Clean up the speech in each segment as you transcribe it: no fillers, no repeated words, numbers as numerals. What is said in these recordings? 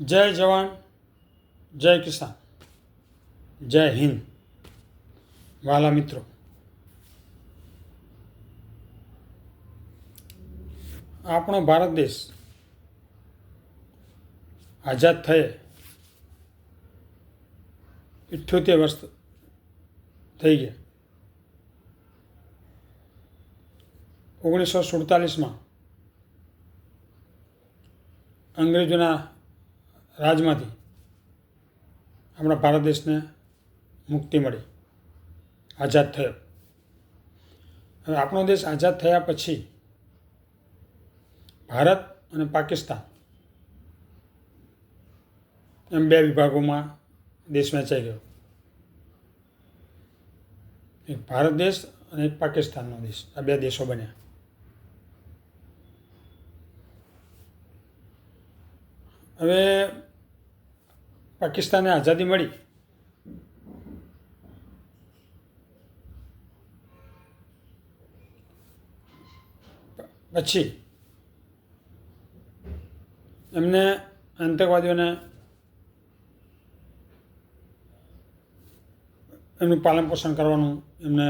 જય જવાન, જય કિસાન, જય હિન્દ. વાલા મિત્રો, આપણો ભારત દેશ આઝાદ થયે 78 વર્ષ થઈ ગયા. 1947માં અંગ્રેજોના રાજમાંથી આપણા ભારત દેશને મુક્તિ મળી, આઝાદ થયો. હવે આપણો દેશ આઝાદ થયા પછી ભારત અને પાકિસ્તાન એમ બે વિભાગોમાં દેશ વહેંચાઈ ગયો. એક ભારત દેશ અને એક પાકિસ્તાનનો દેશ, આ બે દેશો બન્યા. હવે પાકિસ્તાનને આઝાદી મળી પછી એમને આતંકવાદીઓને એમનું પાલન પોષણ કરવાનું એમને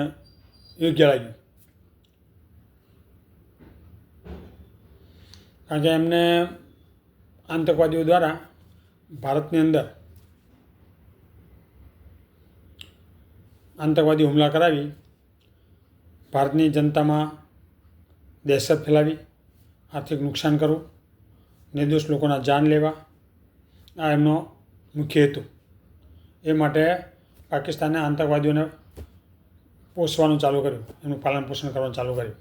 યોગ્ય લાગ્યું. કારણ કે એમને આતંકવાદીઓ દ્વારા ભારતની અંદર આતંકવાદી હુમલા કરાવી ભારતની જનતામાં દહેશત ફેલાવી, આર્થિક નુકસાન કરવું, નિર્દોષ લોકોના જાન લેવા, આ એમનો મુખ્ય હેતુ. એ માટે પાકિસ્તાને આતંકવાદીઓને પોષવાનું ચાલુ કર્યું, એનું પાલન પોષણ કરવાનું ચાલુ કર્યું.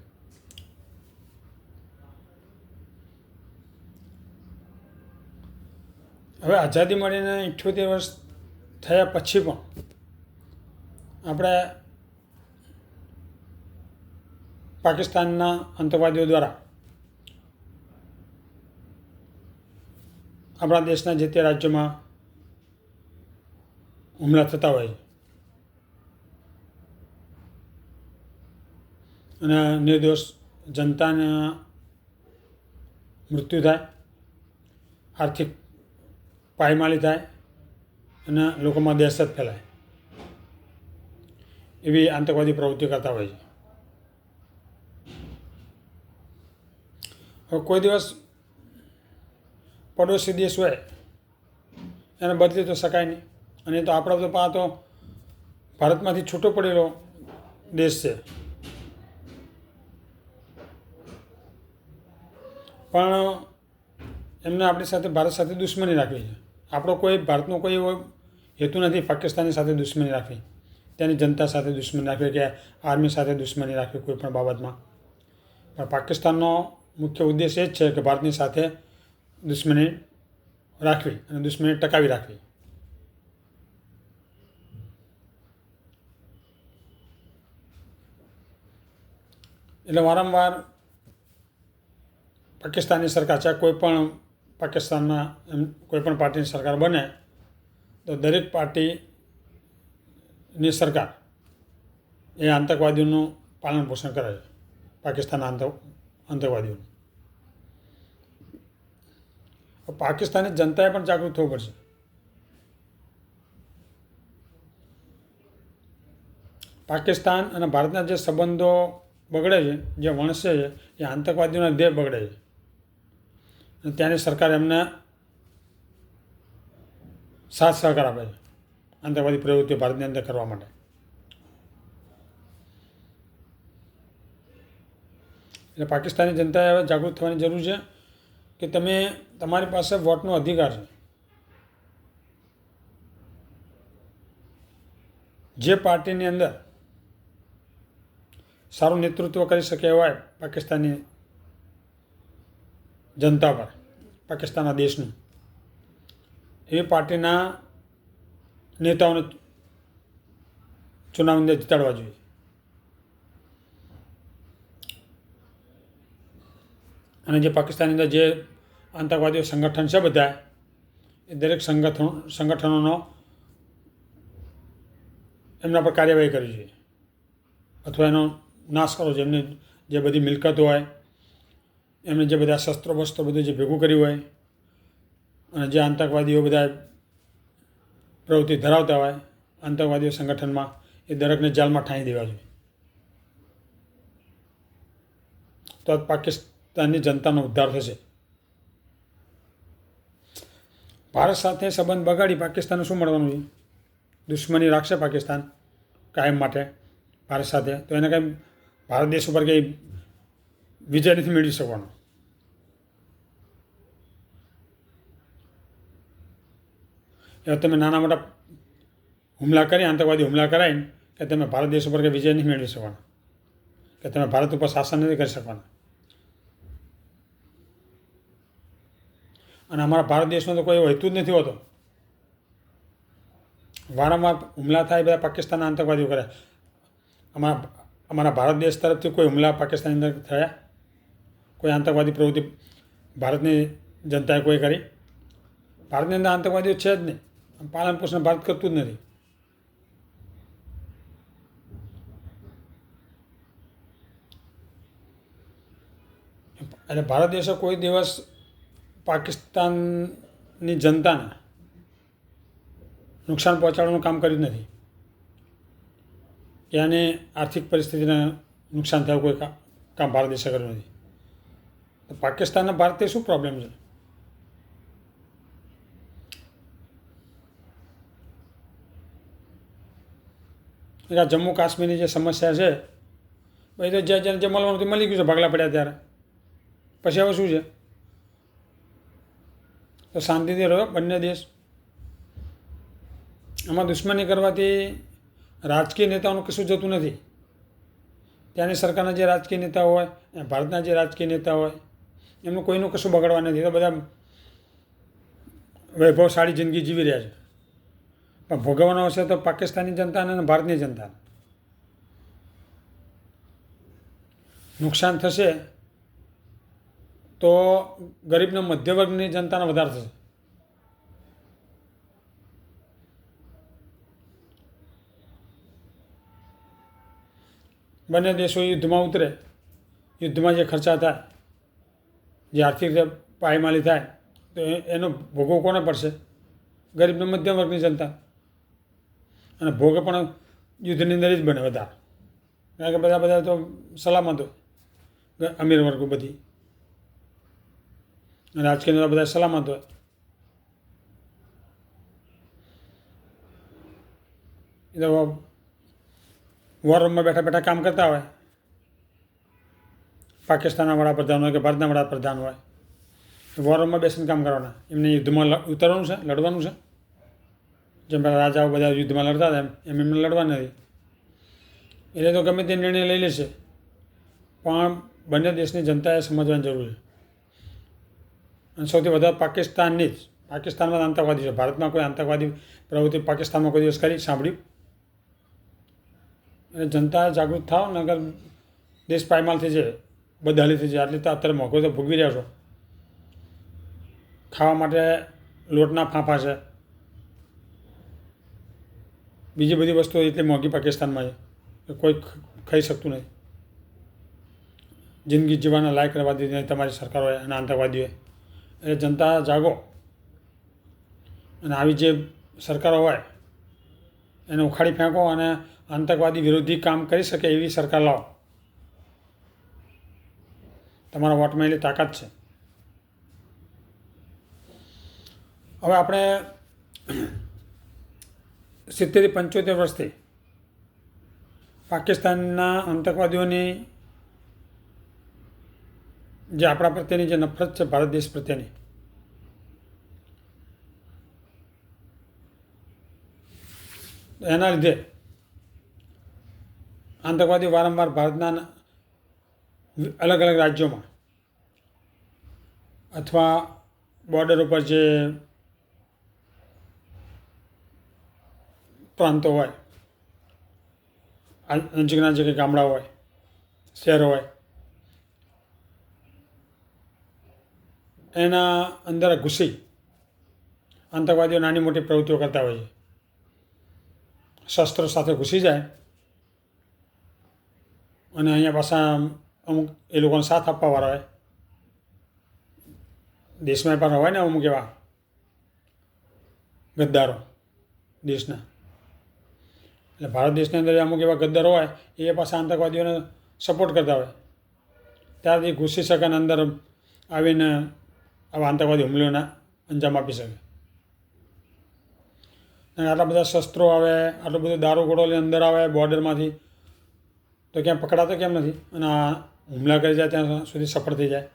હવે આઝાદી મળીને 78 વર્ષ થયા પછી પણ આપણે પાકિસ્તાનના આતંકવાદીઓ દ્વારા આપણા દેશના જે તે રાજ્યોમાં હુમલા થતા હોય છે અને નિર્દોષ જનતાના મૃત્યુ થાય, આર્થિક પાયમાલી થાય અને લોકોમાં દહેશત ફેલાય, એવી આતંકવાદી પ્રવૃત્તિ કરતા હોય છે. હવે કોઈ દિવસ પડોશી દેશ હોય એને બદલી તો શકાય નહીં, અને તો આપણા તો ભારતમાંથી છૂટો પડેલો દેશ છે. પણ એમને આપણી સાથે ભારત સાથે દુશ્મની રાખવી છે. આપણો કોઈ ભારતનો કોઈ એવો હેતુ નથી પાકિસ્તાનની સાથે દુશ્મની રાખવી, તેની જનતા સાથે દુશ્મની રાખવી કે આર્મી સાથે દુશ્મની રાખવી કોઈ પણ બાબતમાં. પણ પાકિસ્તાનનો મુખ્ય ઉદ્દેશ એ જ છે કે ભારતની સાથે દુશ્મની રાખવી અને દુશ્મની ટકાવી રાખવી. એટલે વારંવાર પાકિસ્તાનની સરકાર, ચાહે કોઈ પણ પાકિસ્તાનના કોઈ પણ પાર્ટીની સરકાર બને તો દરેક પાર્ટીની સરકાર એ આતંકવાદીઓનું પાલન પોષણ કરે છે, પાકિસ્તાનના આતંકવાદીઓનું. પાકિસ્તાની જનતાએ પણ જાગૃત થવું પડશે. પાકિસ્તાન અને ભારતના જે સંબંધો બગડે છે, જે વણસે છે, એ આતંકવાદીઓના લીધે બગડે છે. અને ત્યાંની સરકાર એમને સાથ સહકાર આપે છે આતંકવાદી પ્રવૃત્તિઓ ભારતની અંદર કરવા માટે. એટલે પાકિસ્તાની જનતાએ હવે જાગૃત થવાની જરૂર છે કે તમારી પાસે વોટનો અધિકાર છે. જે પાર્ટીની અંદર સારું નેતૃત્વ કરી શકે એવા પાકિસ્તાની જનતા પર, પાકિસ્તાનના દેશનું, એવી પાર્ટીના નેતાઓને ચુનાવની અંદર જીતાડવા જોઈએ. અને જે પાકિસ્તાનની અંદર જે આતંકવાદી સંગઠન છે બધા, એ દરેક સંગઠનોનો એમના પર કાર્યવાહી કરવી જોઈએ અથવા એનો નાશ કરવો જોઈએ. એમની જે બધી મિલકતો હોય, એમને જે બધા શસ્ત્રો બસ્ત્રો બધું જે ભેગું કર્યું હોય અને જે આતંકવાદીઓ બધા પ્રવૃત્તિ ધરાવતા હોય આતંકવાદીઓ સંગઠનમાં, એ દરેકને જેલમાં ઠાંઈ દેવા જોઈએ. તો પાકિસ્તાનની જનતાનો ઉદ્ધાર થશે. ભારત સાથે સંબંધ બગાડી પાકિસ્તાનને શું મળવાનું છે? દુશ્મની રાખશે પાકિસ્તાન કાયમ માટે ભારત સાથે, તો એને કંઈ ભારત દેશ ઉપર કંઈ વિજય નથી મેળવી શકવાનો. એ તમે નાના મોટા હુમલા કરી, આતંકવાદી હુમલા કરાવીને કે તમે ભારત દેશ ઉપર કંઈ વિજય નથી મેળવી શકવાના, કે તમે ભારત ઉપર શાસન નથી કરી શકવાના. અને અમારા ભારત દેશમાં તો કોઈ એવો હેતુ જ નથી હોતો. વારંવાર હુમલા થાય બધા પાકિસ્તાનના આતંકવાદીઓ કરે. અમારા ભારત દેશ તરફથી કોઈ હુમલા પાકિસ્તાનની અંદર થયા? કોઈ આતંકવાદી પ્રવૃત્તિ ભારતની જનતાએ કોઈ કરી? ભારતની અંદર આતંકવાદીઓ છે જ નહીં. પાલન પોષણ ભારત કરતું જ નથી. એટલે ભારત દેશે કોઈ દિવસ પાકિસ્તાનની જનતાને નુકસાન પહોંચાડવાનું કામ કર્યું નથી. ત્યાંની આર્થિક પરિસ્થિતિને નુકસાન થયું કોઈ કામ ભારત દેશે કર્યું નથી. તો પાકિસ્તાનના ભારતથી શું પ્રોબ્લેમ છે? આ જમ્મુ કાશ્મીરની જે સમસ્યા છે એ તો જ્યાં જે મળવાનું તે મળી ગયું છે ભાગલા પડ્યા ત્યારે. પછી હવે શું છે? તો શાંતિથી રહો બંને દેશ. આમાં દુશ્મની કરવાથી રાજકીય નેતાઓનું કશું જતું નથી. ત્યાંની સરકારના જે રાજકીય નેતા હોય, ભારતના જે રાજકીય નેતા હોય, એમનું કોઈનું કશું બગાડવા નથી. તો બધા વૈભવશાળી જિંદગી જીવી રહ્યા છે. પણ ભોગવવાનો હશે તો પાકિસ્તાનની જનતાને અને ભારતની જનતાને નુકસાન થશે. તો ગરીબના મધ્યવર્ગની જનતાને વધારે થશે. બંને દેશો યુદ્ધમાં ઉતરે, યુદ્ધમાં જે ખર્ચા થાય, જે આર્થિક રીતે પાયમાલી થાય, તો એનો ભોગવો કોને પડશે? ગરીબને મધ્યમ વર્ગની જનતા. અને ભોગ પણ યુદ્ધની અંદર જ બને વધારે, કારણ કે બધા તો સલામત હોય, અમીર વર્ગો બધી રાજકીય નેતા બધા સલામત હોય. એ તો વોર રૂમમાં બેઠા બેઠા કામ કરતા હોય. પાકિસ્તાનના વડાપ્રધાન હોય કે ભારતના વડાપ્રધાન હોય, વોર રૂમમાં બેસીને કામ કરવાના. એમને યુદ્ધમાં ઉતરવાનું છે, લડવાનું છે. જેમ પેલા રાજાઓ બધા યુદ્ધમાં લડતા હતા એમ એમને લડવા નથી. એટલે તો ગમે તે નિર્ણય લઈ લેશે, પણ બંને દેશની જનતાએ સમજવાની જરૂર છે. અને સૌથી વધારે પાકિસ્તાનમાં આતંકવાદી છે. ભારતમાં કોઈ આતંકવાદી પ્રવૃત્તિ પાકિસ્તાનમાં કોઈ દિવસ કરી સાંભળ્યું? એટલે જનતા જાગૃત થાવ, નગર દેશ પાયમાલ થઈ જાય, બદહાલી થઈ જાય. આટલી તો અત્યારે મોંઘો તો ભોગવી રહ્યા છો. ખાવા માટે લોટના ફાંફા છે, બીજી બધી વસ્તુઓ એટલી મોંઘી પાકિસ્તાનમાં છે કે કોઈ ખાઈ શકતું નથી. જિંદગી જીવવાના લાયક રહેવા દીધી નહીં તમારી સરકાર હોય અને આતંકવાદીઓએ. એટલે જનતા જાગો અને આવી જે સરકારો હોય એને ઉખાડી ફેંકો અને આતંકવાદી વિરોધી કામ કરી શકે એવી સરકાર લાવો. તમારા વોટમાં એટલી તાકાત છે. હવે આપણે 70 થી 75 વર્ષથી પાકિસ્તાનના આતંકવાદીઓની જે આપણા પ્રત્યેની જે નફરત છે, ભારત દેશ પ્રત્યેની, એના લીધે આતંકવાદીઓ વારંવાર ભારતના અલગ અલગ રાજ્યોમાં અથવા બોર્ડર ઉપર જે પ્રાંતો હોય, નજીકના જે કંઈ ગામડા હોય, શહેરો હોય, એના અંદર ઘૂસી આતંકવાદીઓ નાની મોટી પ્રવૃત્તિઓ કરતા હોય છે. શસ્ત્રો સાથે ઘૂસી જાય અને અહીંયા પાછા અમુક એ લોકોને સાથ આપવાવાળા હોય. દેશમાં પણ હોય ને અમુક એવા ગદ્દારો દેશના. એટલે ભારત દેશની અંદર અમુક એવા ગદ્દારો હોય એ પાછા આતંકવાદીઓને સપોર્ટ કરતા હોય, ત્યારથી ઘૂસી શકે અને અંદર આવીને આવા આતંકવાદી હુમલોના અંજામ આપી શકે. અને આટલા બધા શસ્ત્રો આવે, આટલો બધો દારૂગોળો લઈને અંદર આવે બોર્ડરમાંથી, તો ક્યાં પકડાતો કેમ નથી અને આ હુમલા કરી જાય ત્યાં સુધી સફળ થઈ જાય.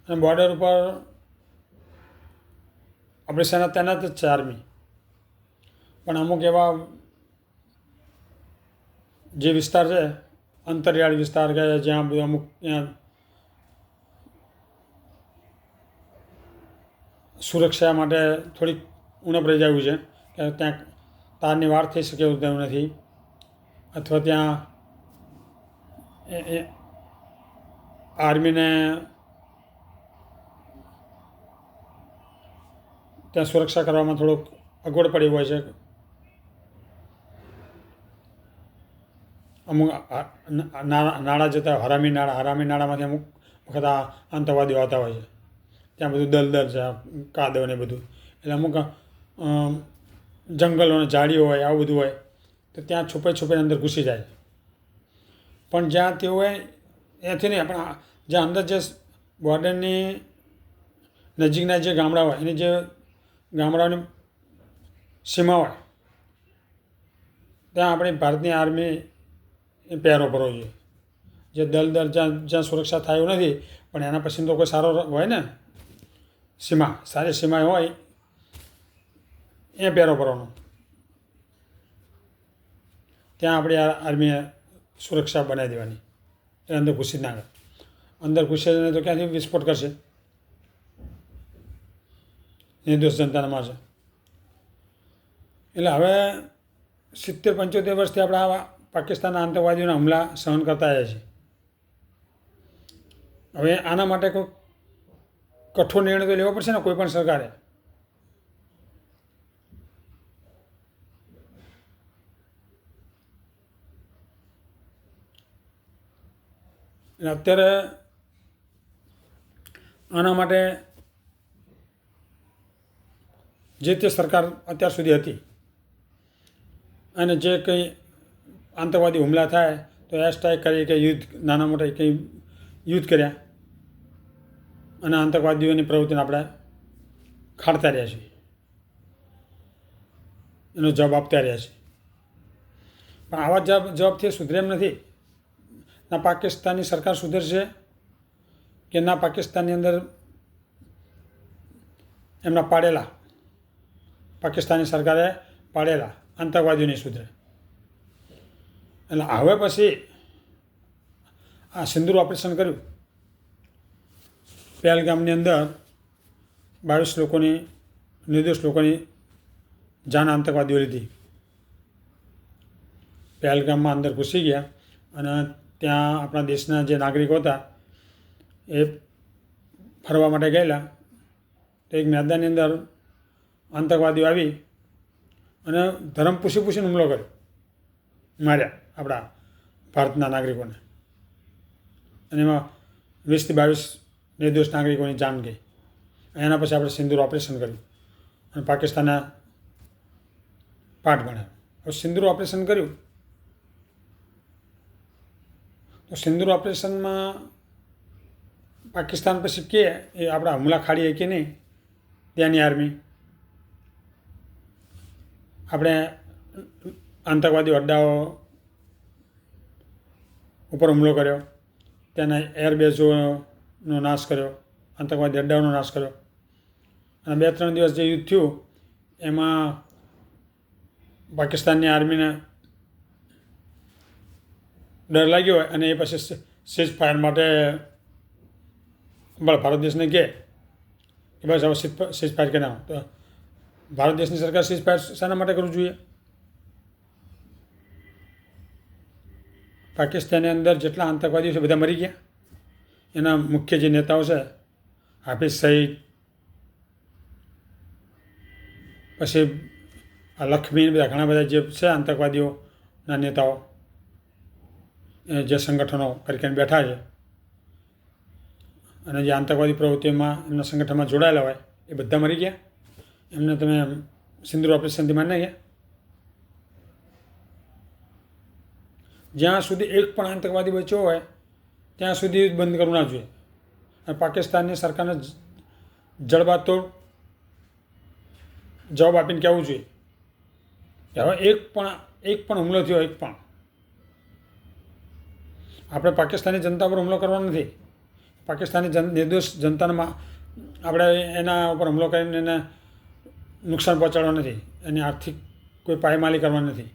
અને બોર્ડર ઉપર આપણી સેના તૈનાત જ છે, આર્મી. પણ અમુક એવા જે વિસ્તાર છે અંતરિયાળ વિસ્તાર કે જ્યાં બધું અમુક ત્યાં સુરક્ષા માટે થોડીક ઉણપ રહી જવું છે કે ત્યાં તારની વાર થઈ શકે એવું તેવું નથી, અથવા ત્યાં આર્મીને ત્યાં સુરક્ષા કરવામાં થોડુંક અગવડ પડી હોય છે. અમુક નાળા જતા હરામી નાળામાંથી અમુક વખત આ આતંકવાદીઓ આવતા હોય છે. ત્યાં બધું દલદલ છે, કાદવ ને બધું, એટલે અમુક જંગલો અને ઝાડીઓ હોય, આવું બધું હોય, તો ત્યાં છુપાઈને અંદર ઘૂસી જાય. પણ જ્યાં તેઓએ એથી નહીં, પણ જ્યાં અંદર જે બોર્ડરની નજીકના જે ગામડા હોય, એની જે ગામડાઓની સીમા હોય, ત્યાં આપણી ભારતની આર્મી પહેરો ભરવો જોઈએ. જે દલદલ જ્યાં સુરક્ષા થાય એવું નથી, પણ એના પછી તો કોઈ સારો હોય ને સારી સીમા હોય એ પહેરો ભરવાનો. ત્યાં આપણી આર્મીએ સુરક્ષા બનાવી દેવાની, એ અંદર ઘૂસી જ ના કરે. અંદર ઘૂસે નહીં તો ક્યાંથી વિસ્ફોટ કરશે, નિર્દોષ જનતાને મારશે. એટલે હવે 70-75 વર્ષથી આપણે આવા પાકિસ્તાનના આતંકવાદીઓના હુમલા સહન કરતા આવ્યા છીએ. હવે આના માટે કોઈ કઠોર નિર્ણય તો લેવો પડશે ને કોઈ પણ સરકારે. એટલે અત્યારે આના માટે જે તે સરકાર અત્યાર સુધી હતી, અને જે કંઈ આતંકવાદી હુમલા થાય તો એર સ્ટ્રાઇક કરી કે યુદ્ધ, નાના મોટા કંઈ યુદ્ધ કર્યા અને આતંકવાદીઓની પ્રવૃત્તિને આપણે ખાડતા રહ્યા છીએ, એનો જવાબ આપતા રહ્યા છીએ. પણ આવા જવાબથી સુધરે એમ નથી. ના પાકિસ્તાનની સરકાર સુધરશે કે ના પાકિસ્તાનની અંદર એમના પાકિસ્તાની સરકારે પાડેલા આતંકવાદીઓ નહીં સુધરે. એટલે હવે પછી આ સિંદૂર ઓપરેશન કર્યું, પહેલગામની અંદર 22 લોકોની, નિર્દોષ લોકોની જાન આતંકવાદીઓ લીધી. પહેલગામમાં અંદર ઘૂસી ગયા અને ત્યાં આપણા દેશના જે નાગરિકો હતા એ ફરવા માટે ગયેલા, તો એક મેદાનની અંદર આતંકવાદીઓ આવી અને ધર્મ પૂછીને હુમલો કર્યો, માર્યા આપણા ભારતના નાગરિકોને. અને એમાં 20-22 નિર્દોષ નાગરિકોની જાન ગઈ. એના પછી આપણે સિંદૂર ઓપરેશન કર્યું અને પાકિસ્તાનને પાઠ ભણાવ્યો. હવે સિંદૂર ઓપરેશન કર્યું તો સિંદૂર ઓપરેશનમાં પાકિસ્તાન પછી કે એ આપણા હુમલા ખાડીએ કે નહીં, ત્યાંની આર્મી આપણે આતંકવાદી અડ્ડાઓ ઉપર હુમલો કર્યો, ત્યાંના એરબેઝોનો નાશ કર્યો, આતંકવાદી અડ્ડાઓનો નાશ કર્યો. અને 2-3 દિવસ જે યુદ્ધ થયું એમાં પાકિસ્તાનની આર્મીને ડર લાગ્યો હોય અને એ પછી સીઝ ફાયર માટે ભારત દેશને કહે કે બસ હવે સીઝ ફાયર કરી નાખો. તો ભારત દેશની સરકાર સીઝ ફાયર શાના માટે કરવું જોઈએ? પાકિસ્તાનની અંદર જેટલા આતંકવાદીઓ છે બધા મરી ગયા. એના મુખ્ય જે નેતાઓ છે, હાફિઝ સઈદ, પછી આ લખમી, બધા ઘણા બધા જે છે આતંકવાદીઓના નેતાઓ, જે સંગઠનો કરીને બેઠા છે, અને જે આતંકવાદી પ્રવૃત્તિઓમાં એમના સંગઠનમાં જોડાયેલા હોય એ બધા મરી ગયા. એમને તમે સિંદૂર ઓપરેશનથી મારી નાખ્યા. જ્યાં સુધી એક પણ આતંકવાદી બચ્યો હોય ત્યાં સુધી બંધ કરવું ના જોઈએ. અને પાકિસ્તાનની સરકારને જડબાતોડ જવાબ આપીને કહેવું જોઈએ કે હવે એક પણ હુમલો થયો, એક પણ. આપણે પાકિસ્તાની જનતા પર હુમલો કરવાનો નથી. પાકિસ્તાની નિર્દોષ જનતાને આપણે એના ઉપર હુમલો કરીને એને નુકસાન પહોંચાડવા નથી. એની આર્થિક કોઈ પાયમાલી કરવાની નથી.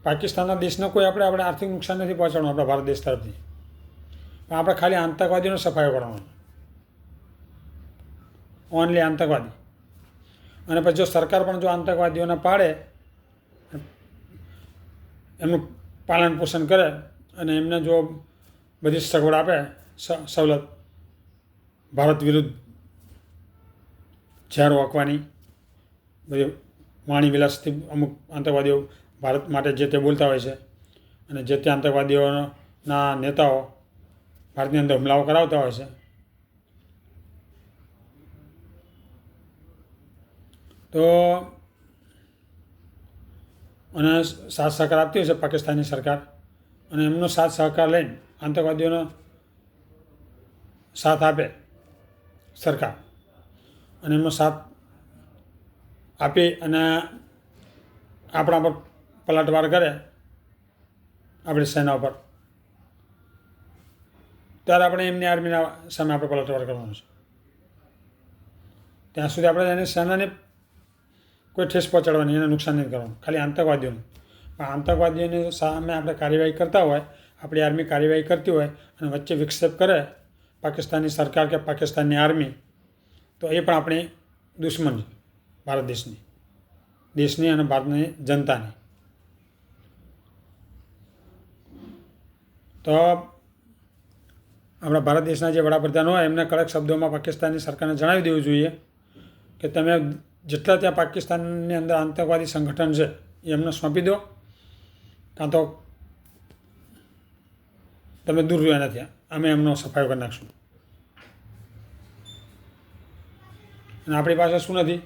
પાકિસ્તાનના દેશને કોઈ આપણે આર્થિક નુકસાન નથી પહોંચાડવાનું આપણા ભારત દેશ તરફથી. પણ આપણે ખાલી આતંકવાદીઓનો સફાયો કરવાનો, ઓનલી આતંકવાદી. અને પછી જો સરકાર પણ જો આતંકવાદીઓને પાડે, એમનું પાલન પોષણ કરે અને એમને જો બધી સગવડ આપે, સવલત, ભારત વિરુદ્ધ ઝેર ઓકવાની, બધી વાણી વિલાસથી અમુક આતંકવાદીઓ ભારત માટે જે તે બોલતા હોય છે અને જે તે આતંકવાદીઓના નેતાઓ ભારતની અંદર હુમલાઓ કરાવતા હોય છે, તો અને સાથ સહકાર આપતી હોય છે પાકિસ્તાની સરકાર. અને એમનો સાથ સહકાર લઈને આતંકવાદીઓનો સાથ આપે સરકાર, અને એમનો સાથ આપી અને આપણા પર પલટવાર કરે આપણી સેના ઉપર, ત્યારે આપણે એમની આર્મીના સામે આપણે પલટવાર કરવાનો છે. ત્યાં સુધી આપણે એની સેનાને કોઈ ઠેસ પહોંચાડવાની, એને નુકસાન નહીં કરવાનું, ખાલી આતંકવાદીઓને. પણ આતંકવાદીઓની સામે આપણે કાર્યવાહી કરતા હોય, આપણી આર્મી કાર્યવાહી કરતી હોય અને વચ્ચે વિક્ષેપ કરે પાકિસ્તાનની સરકાર કે પાકિસ્તાનની આર્મી, તો એ પણ આપણી દુશ્મન છે ભારત દેશની અને ભારતની જનતાની. તો આપણા ભારત દેશના જે વડાપ્રધાન હોય એમને કડક શબ્દોમાં પાકિસ્તાનની સરકારને જણાવી દેવું જોઈએ કે તમે જેટલા ત્યાં પાકિસ્તાનની અંદર આતંકવાદી સંગઠન છે એ એમને સોંપી દો, કાં તો તમે દૂર રહ્યો એનાથી, અમે એમનો સફાયો કરી નાખશું. અને આપણી પાસે શું નથી?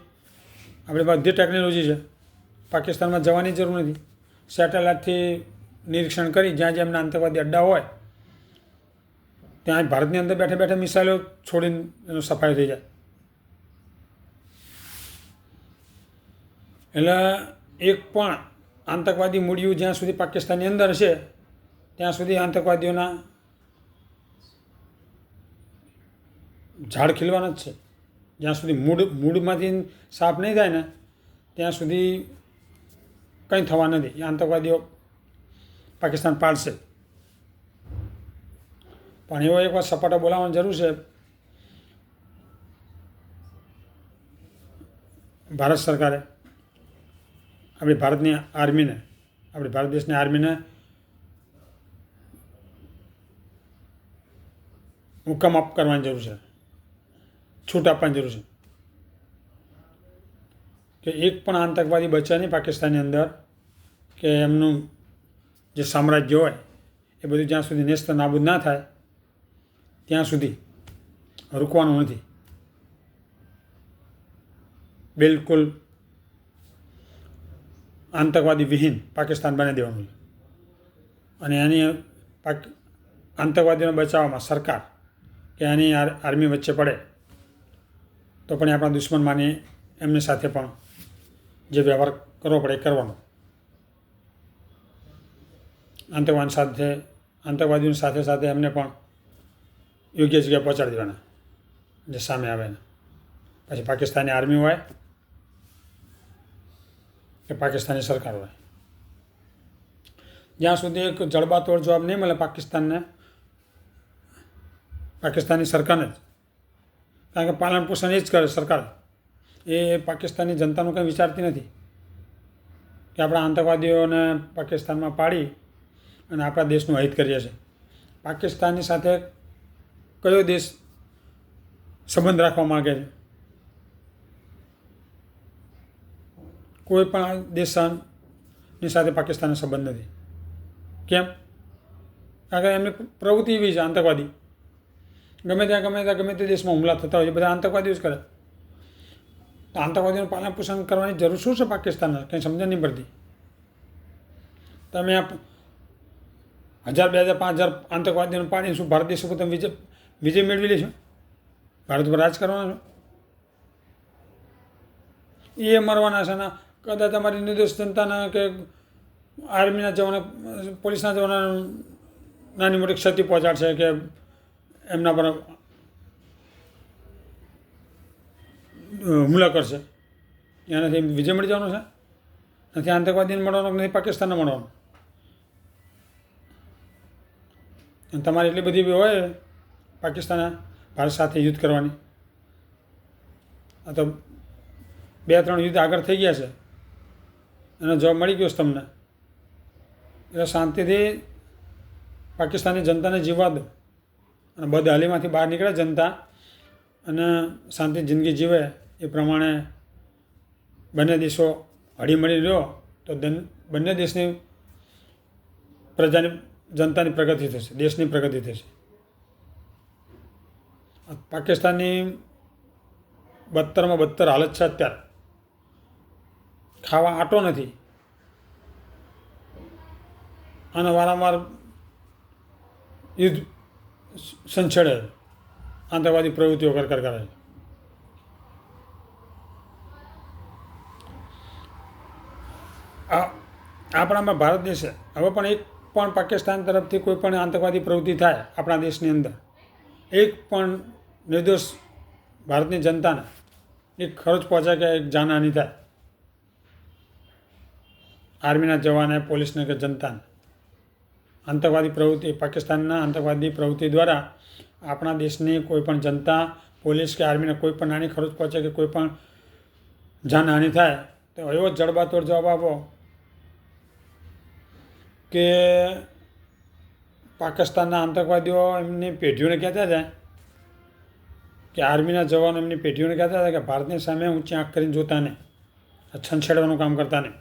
આપણી બધી ટેકનોલોજી છે. પાકિસ્તાનમાં જવાની જરૂર નથી. સેટેલાઇટથી નિરીક્ષણ કરી જ્યાં જ્યાં એમના આતંકવાદી અડ્ડા હોય ત્યાં ભારતની અંદર બેઠા બેઠા મિસાઇલો છોડીને એનો સફાયો થઈ જાય. એટલે એક પણ આતંકવાદી મૂળિયું જ્યાં સુધી પાકિસ્તાનની અંદર છે ત્યાં સુધી આતંકવાદીઓના ઝાડ ખીલવાના જ છે. જ્યાં સુધી મૂળમાંથી સાફ નહીં થાય ને ત્યાં સુધી કંઈ થવા નથી. એ આતંકવાદીઓ પાકિસ્તાન પાડશે. પણ એવો એક વાર સપાટો બોલાવવાની જરૂર છે ભારત સરકારે, આપણી ભારતની આર્મીને, આપણી ભારત દેશની આર્મીને હુકમ અપ કરવાની જરૂર છે, છૂટ આપવાની જરૂર છે કે એક પણ આતંકવાદી બચે નહીં પાકિસ્તાનની અંદર, કે એમનું જે સામ્રાજ્ય હોય એ બધું જ્યાં સુધી નેસ્ત નાબૂદ ના થાય ત્યાં સુધી રૂકવાનું નથી. બિલકુલ આતંકવાદી વિહીન પાકિસ્તાન બનાવી દેવાનું છે. અને એની આતંકવાદીઓને બચાવવામાં સરકાર કે એની આર્મી વચ્ચે પડે તો પણ આપણા દુશ્મન માની એમની સાથે પણ જે વ્યવહાર કરવો પડે એ કરવાનો. આતંકવાદીઓની સાથે સાથે એમને પણ યોગ્ય જગ્યાએ પહોંચાડી દેવાના જે સામે આવે ને. પછી પાકિસ્તાની આર્મી હોય કે પાકિસ્તાની સરકાર હોય, જ્યાં સુધી એક જડબાતોડ જવાબ નહીં મળે પાકિસ્તાની સરકારને જ, કારણ કે પાલન પોષણ એ જ કરે સરકાર. એ પાકિસ્તાની જનતાનું કંઈ વિચારતી નથી કે આપણા આતંકવાદીઓને પાકિસ્તાનમાં પાડી અને આપણા દેશનું હિત કરીએ છીએ. પાકિસ્તાનની સાથે કયો દેશ સંબંધ રાખવા માગે છે? કોઈ પણ દેશની સાથે પાકિસ્તાનનો સંબંધ નથી. કેમ? કારણ કે એમની પ્રવૃત્તિ એવી છે આતંકવાદી ગમે તે દેશમાં હુમલા થતા હોય છે, બધા આતંકવાદીઓ જ કરે. તો આતંકવાદીઓનું પાલન પોષણ કરવાની જરૂર શું છે પાકિસ્તાનને? કંઈ સમજણ નહીં પડતી. તમે 1000, 2000, 5000 આતંકવાદીઓને પાડી શું ભારત દેશ ઉપર તમે વિજય મેળવી લેશો? ભારત ઉપર રાજ કરવાનો છો? એ મરવાના છે ને કદાચ તમારી નિર્દોષ જનતાના કે આર્મીના જવાના, પોલીસના જવાના નાની મોટી ક્ષતિ પહોંચાડશે કે એમના પર હુમલા કરશે, એનાથી વિજય મળી જવાનો છે? નથી આતંકવાદીને મળવાનો, નથી પાકિસ્તાનને મળવાનો. અને તમારે એટલી બધી હોય પાકિસ્તાને ભારત સાથે યુદ્ધ કરવાની. આ તો 2-3 યુદ્ધ આગળ થઈ ગયા છે, એનો જવાબ મળી ગયો છે તમને. એટલે શાંતિથી પાકિસ્તાની જનતાને જીવવા દો અને બદહાલીમાંથી બહાર નીકળે જનતા અને શાંતિ જિંદગી જીવે. એ પ્રમાણે બંને દેશો હળીમળી રહ્યો તો બંને દેશની પ્રજાની, જનતાની પ્રગતિ થશે, દેશની પ્રગતિ થશે. પાકિસ્તાનની 72માં 72 હાલત છે અત્યારે. ખાવા આટો નથી અને વારંવાર યુદ્ધ સંછેડે, આતંકવાદી પ્રવૃત્તિઓ કરે છે. આપણામાં ભારત દેશે હવે પણ એક પણ પાકિસ્તાન તરફથી કોઈ પણ આતંકવાદી પ્રવૃત્તિ થાય આપણા દેશની અંદર, એક પણ નિર્દોષ ભારતની જનતાને એક ખર્ચ પહોંચે કે એક જાનહાનિ થાય, આર્મીના જવાને, પોલીસને કે જનતાને, આતંકવાદી પ્રવૃત્તિ, પાકિસ્તાનના આતંકવાદી પ્રવૃત્તિ દ્વારા આપણા દેશની કોઈ પણ જનતા, પોલીસ કે આર્મીને કોઈ પણ નાની ખર્ચ પહોંચે કે કોઈ પણ જાનહાનિ થાય તો એવો જડબાતોડ જવાબ આપો કે પાકિસ્તાનના આતંકવાદીઓ એમની પેઢીઓને કહેતા હતા કે આર્મીના જવાનો એમની પેઢીઓને કહેતા હતા કે ભારતની સામે ઊંચી આંખ કરીને જોતા નહીં, છંછેડવાનું કામ કરતા નહીં,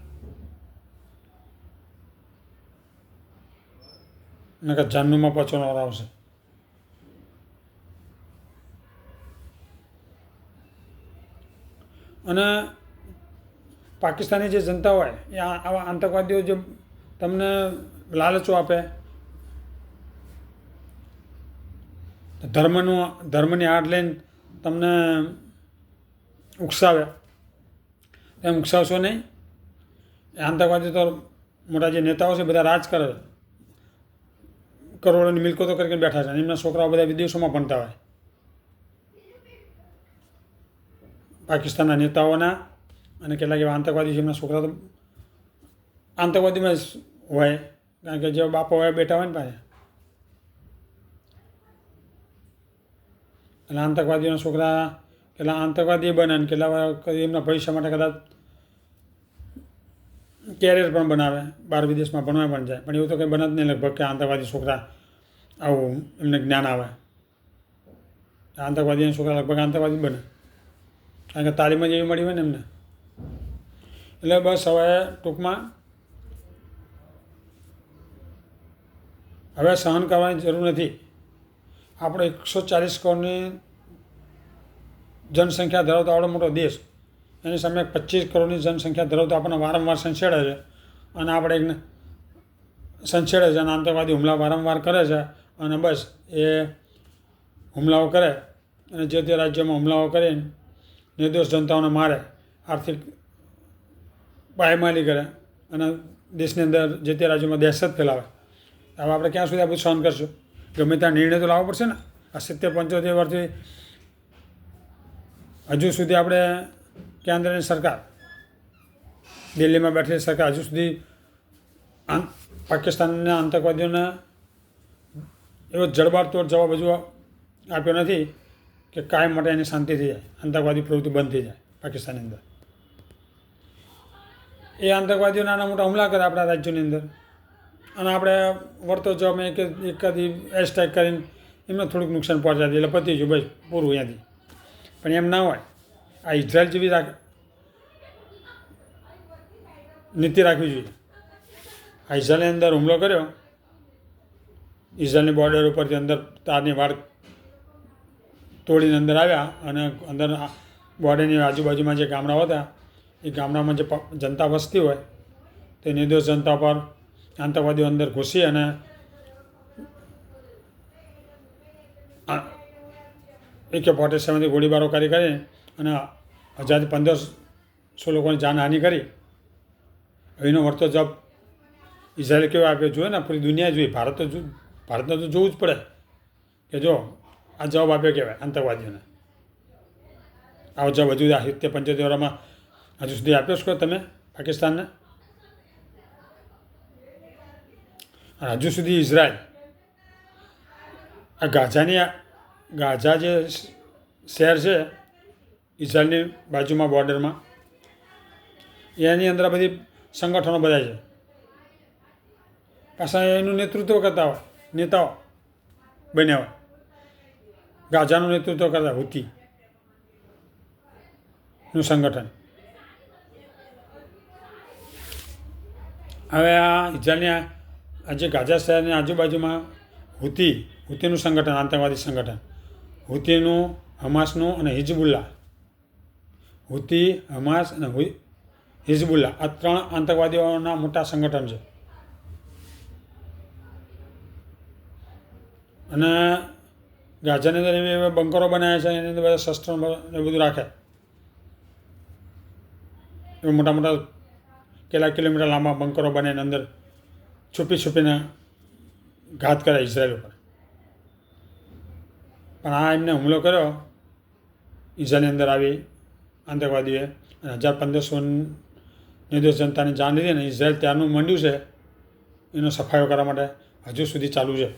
નકર જાનનુમાં પહોંચવાનો આવશે. અને પાકિસ્તાની જે જનતા હોય એ આવા આતંકવાદીઓ જે તમને લાલચો આપે, ધર્મની આડ લઈને તમને ઉકસાવે, એમ ઉકસાવશો નહીં. એ આતંકવાદી તો મોટા જે નેતાઓ છે બધા રાજ કરે, કરોડોની મિલકતો કરીને બેઠા છે, એમના છોકરાઓ બધા વિદેશોમાં ભણતા હોય. પાકિસ્તાનના નેતાઓના અને કેટલાક એવા આતંકવાદી છે એમના છોકરા તો આતંકવાદીમાં જ હોય, કારણ કે જે બાપા હોય બેઠા હોય ને પાછા. એટલે આતંકવાદીઓના છોકરા કેટલા આતંકવાદી બને ને કેટલા એમના ભવિષ્ય માટે કદાચ કેરિયર પણ બનાવે, બહાર વિદેશમાં ભણવા પણ જાય. પણ એવું તો કંઈ બને જ નહીં લગભગ કે આતંકવાદી છોકરા આવું એમને જ્ઞાન આવે. આતંકવાદીના છોકરા લગભગ આતંકવાદી બને, કારણ કે તાલીમ જ એવી મળી હોય ને એમને. એટલે બસ હવે ટૂંકમાં હવે સહન કરવાની જરૂર નથી. આપણો 140 કરોડની જનસંખ્યા ધરાવતો આવડો મોટો દેશ, એની સામે 25 કરોડની જનસંખ્યા ધરાવતો આપણને વારંવાર સંછેડે છે અને આપણે એકને સંછેડે છે અને આતંકવાદી હુમલા વારંવાર કરે છે. અને બસ એ હુમલાઓ કરે અને જે તે રાજ્યોમાં હુમલાઓ કરીને નિર્દોષ જનતાઓને મારે, આર્થિક પાયમાલી કરે અને દેશની અંદર જે તે રાજ્યોમાં દહેશત ફેલાવે. હવે આપણે ક્યાં સુધી આ બધું સહન કરશું? ગમે ત્યાં નિર્ણય તો લાવવો પડશે ને. આ 70-75 વર્ષથી હજુ સુધી આપણે કેન્દ્રની સરકાર, દિલ્હીમાં બેઠેલી સરકાર હજુ સુધી પાકિસ્તાનના આતંકવાદીઓને એવો જડબાતોડ જવાબ હજુ આપ્યો નથી કે કાયમ માટે એની શાંતિ થઈ જાય, આતંકવાદી પ્રવૃત્તિ બંધ થઈ જાય પાકિસ્તાનની અંદર. એ આતંકવાદીઓ નાના મોટા હુમલા કરે આપણા રાજ્યોની અંદર અને આપણે વળતો જવાબ એકાદી એર સ્ટ્રાઇક કરીને એમને થોડુંક નુકસાન પહોંચાડી એટલે પતી ગયું, બસ પૂરું અહીંયાથી. પણ એમ ના હોય. આ ઇઝરાયલ જેવી નીતિ રાખવી જોઈએ. આ ઇઝરાયલની અંદર હુમલો કર્યો, ઇઝરાયલની બોર્ડર ઉપરથી અંદર તારની વાડ તોડીને અંદર આવ્યા અને અંદર બોર્ડરની આજુબાજુમાં જે ગામડાઓ હતા એ ગામડામાં જે જનતા વસતી હોય તે નિર્દોષ જનતા પર આતંકવાદીઓ અંદર ઘૂસી અને AK-47થી ગોળીબારો કરી અને 1000-1500 લોકોની જાનહાનિ કરી. એનો વળતો જવાબ ઇઝરાયલે કેવો આપ્યો જોઈએ ને, પૂરી દુનિયા જોઈએ. ભારતને તો જોવું જ પડે કે જો આ જવાબ આપ્યો કહેવાય આતંકવાદીઓને. આવો જવાબ હજુ 70-75 વર્ષમાં હજુ સુધી આપ્યો છો તમે પાકિસ્તાનને? અને હજુ સુધી ઇઝરાયલ આ ગાઝા જે શહેર છે ઇઝરાયલની બાજુમાં બોર્ડરમાં, એની અંદર બધી સંગઠનો બધા છે. પાછા એનું નેતૃત્વ કરતા હોય નેતાઓ બન્યા હોય. ગાઝાનું નેતૃત્વ કરતા હુતીનું સંગઠન. હવે આ ઇઝરાયલની આજે ગાઝા શહેરની આજુબાજુમાં હુતીનું સંગઠન, આતંકવાદી સંગઠન, હુતીનું, હમાસનું અને હિઝબુલ્લા. હુતી, હમાસ અને હિઝબુલ્લા આ 3 આતંકવાદીઓના મોટા સંગઠન છે. અને ગાઝાની અંદર એવી બંકરો બનાવ્યા છે, એની અંદર બધા શસ્ત્રો એ બધું રાખે. એ મોટા મોટા કેટલા કિલોમીટર લાંબા બંકરો બનાવીને અંદર છુપીને ઘાત કરે ઇઝરાયલ ઉપર. પણ આ એમને હુમલો કર્યો ઇઝરાયલની અંદર આવી આતંકવાદીઓએ અને 1000-1500 નિર્દોષ જનતાની જાન લીધી. અને ઇઝરાયલ ત્યારનું માંડ્યું છે એનો સફાયો કરવા માટે હજુ સુધી ચાલુ છે.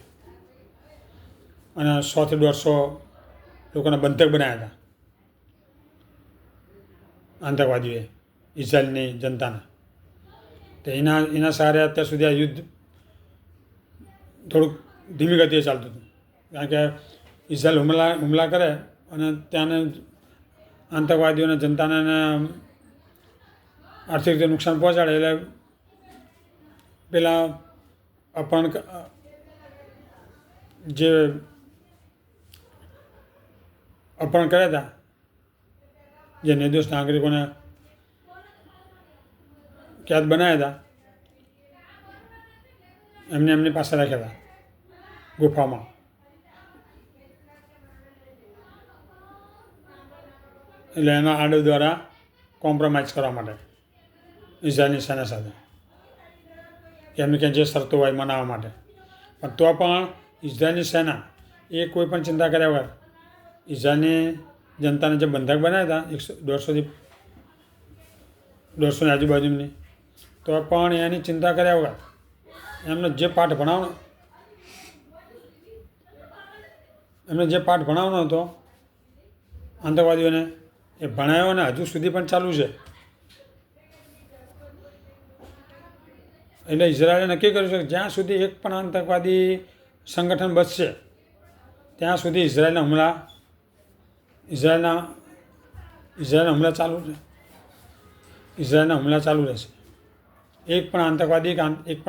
અને 100-150 લોકોના બંધક બનાવ્યા હતા આતંકવાદીઓએ ઇઝરાયલની જનતાને. તો એના સહારે અત્યાર સુધી આ યુદ્ધ થોડુંક ધીમી ગતિએ ચાલતું હતું. કારણ કે ઇઝરાયલ હુમલા કરે અને ત્યાંને આતંકવાદીઓને જનતાને આર્થિક રીતે નુકસાન પહોંચાડે. એટલે પેલા અપહરણ કર્યા હતા જે નિર્દોષ નાગરિકોને કેદ બનાવ્યા હતા, એમની પાસે રાખ્યા હતા ગુફામાં. એટલે એના આડો દ્વારા કોમ્પ્રોમાઇઝ કરવા માટે ઇઝરાયલની સેના સાથે એમની ક્યાં જે શરતો હોય મનાવવા માટે. પણ તો પણ ઇઝરાયલની સેના એ કોઈ પણ ચિંતા કર્યા વગર ઇઝરાયલની જનતાને જે બંધક બનાવ્યા હતા 150-150ની આજુબાજુની, તો પણ એની ચિંતા કર્યા વગર એમને જે પાઠ ભણાવવાનો હતો આતંકવાદીઓને એ ભણાવ્યો અને હજુ સુધી પણ ચાલુ છે. એટલે ઇઝરાયલે નક્કી કર્યું છે કે જ્યાં સુધી એક પણ આતંકવાદી સંગઠન બચશે ત્યાં સુધી ઇઝરાયલના હુમલા ચાલુ રહેશે. એક પણ